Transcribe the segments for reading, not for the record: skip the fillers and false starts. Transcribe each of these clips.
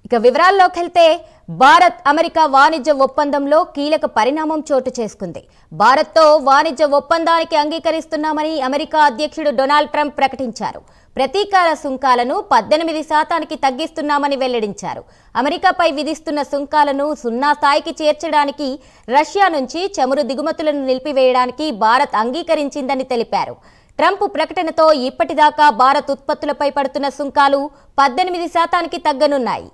ఇక వివరాల్లోకి వెళ్తే భారత్ అమెరికా వాణిజ్య ఒప్పందంలో కీలక పరిణామం చోటు చేసుకుంది. భారత్తో వాణిజ్య ఒప్పందానికి అంగీకరిస్తున్నామని అమెరికా అధ్యక్షుడు డొనాల్డ్ ట్రంప్ ప్రకటించారు. ప్రతీకార సుంకాలను 18% తగ్గిస్తున్నామని వెల్లడించారు. అమెరికాపై విధిస్తున్న సుంకాలను 0 స్థాయికి చేర్చడానికి, రష్యా నుంచి చమురు దిగుమతులను నిలిపివేయడానికి భారత్ అంగీకరించిందని తెలిపారు. ట్రంప్ ప్రకటనతో ఇప్పటిదాకా భారత్ ఉత్పత్తులపై పడుతున్న సుంకాలు 18% తగ్గనున్నాయి.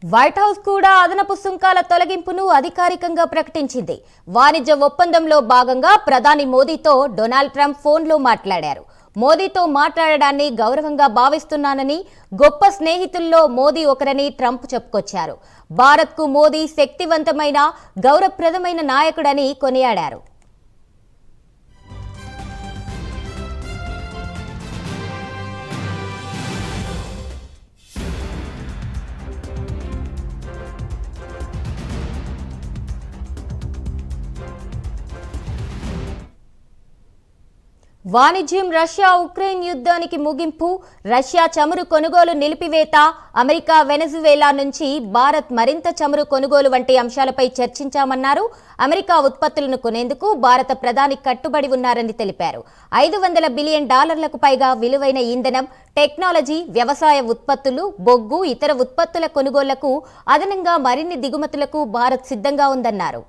వైట్ హౌస్ కూడా అదనపు సుంకాల తొలగింపును అధికారికంగా ప్రకటించింది. వాణిజ్య ఒప్పందంలో భాగంగా ప్రధాని మోదీతో డొనాల్డ్ ట్రంప్ ఫోన్లో మాట్లాడారు. మోదీతో మాట్లాడడాన్ని గౌరవంగా భావిస్తున్నానని, గొప్ప స్నేహితుల్లో మోదీ ఒకరని ట్రంప్ చెప్పుకొచ్చారు. భారత్కు మోదీ శక్తివంతమైన, గౌరవప్రదమైన నాయకుడని కొనియాడారు. వాణిజ్యం, రష్యా ఉక్రెయిన్ యుద్ధానికి ముగింపు, రష్యా చమురు కొనుగోలు నిలిపివేత, అమెరికా వెనజువేలా నుంచి భారత్ మరింత చమురు కొనుగోలు వంటి అంశాలపై చర్చించామన్నారు. అమెరికా ఉత్పత్తులను కొనేందుకు భారత ప్రధాని కట్టుబడి ఉన్నారని తెలిపారు. $500 బిలియన్ పైగా విలువైన ఇంధనం, టెక్నాలజీ, వ్యవసాయ ఉత్పత్తులు, బొగ్గు, ఇతర ఉత్పత్తుల కొనుగోళ్లకు అదనంగా మరిన్ని దిగుమతులకు భారత్ సిద్ధంగా ఉందన్నారు.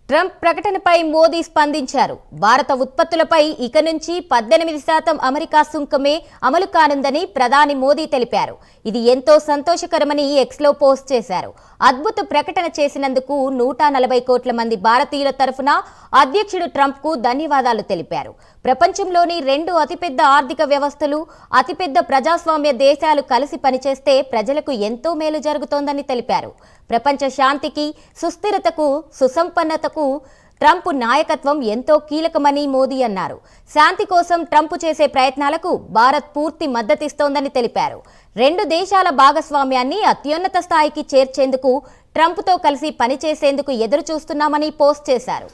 ట్రంప్ ప్రకటనపై మోదీ స్పందించారు. భారత ఉత్పత్తులపై ఇక నుంచి 18% అమెరికా సుంకమే అమలు కానుందని ప్రధాని మోదీ తెలిపారు. ఇది ఎంతో సంతోషకరమని ఎక్స్లో పోస్ట్ చేశారు. అద్భుత ప్రకటన చేసినందుకు 140 కోట్ల మంది భారతీయుల తరఫున అధ్యక్షుడు ట్రంప్కు ధన్యవాదాలు తెలిపారు. ప్రపంచంలోని 2 అతిపెద్ద ఆర్థిక వ్యవస్థలు, అతిపెద్ద ప్రజాస్వామ్య దేశాలు కలిసి పనిచేస్తే ప్రజలకు ఎంతో మేలు జరుగుతోందని తెలిపారు. ప్రపంచ శాంతికి, సుస్థిరతకు, సుసంపన్నతకు ట్రంప్ నాయకత్వం ఎంతో కీలకమని మోదీ అన్నారు. శాంతి కోసం ట్రంప్ చేసే ప్రయత్నాలకు భారత్ పూర్తి మద్దతిస్తోందని తెలిపారు. 2 దేశాల భాగస్వామ్యాన్ని అత్యున్నత స్థాయికి చేర్చేందుకు ట్రంప్తో కలిసి పనిచేసేందుకు ఎదురు చూస్తున్నామని పోస్ట్ చేశారు.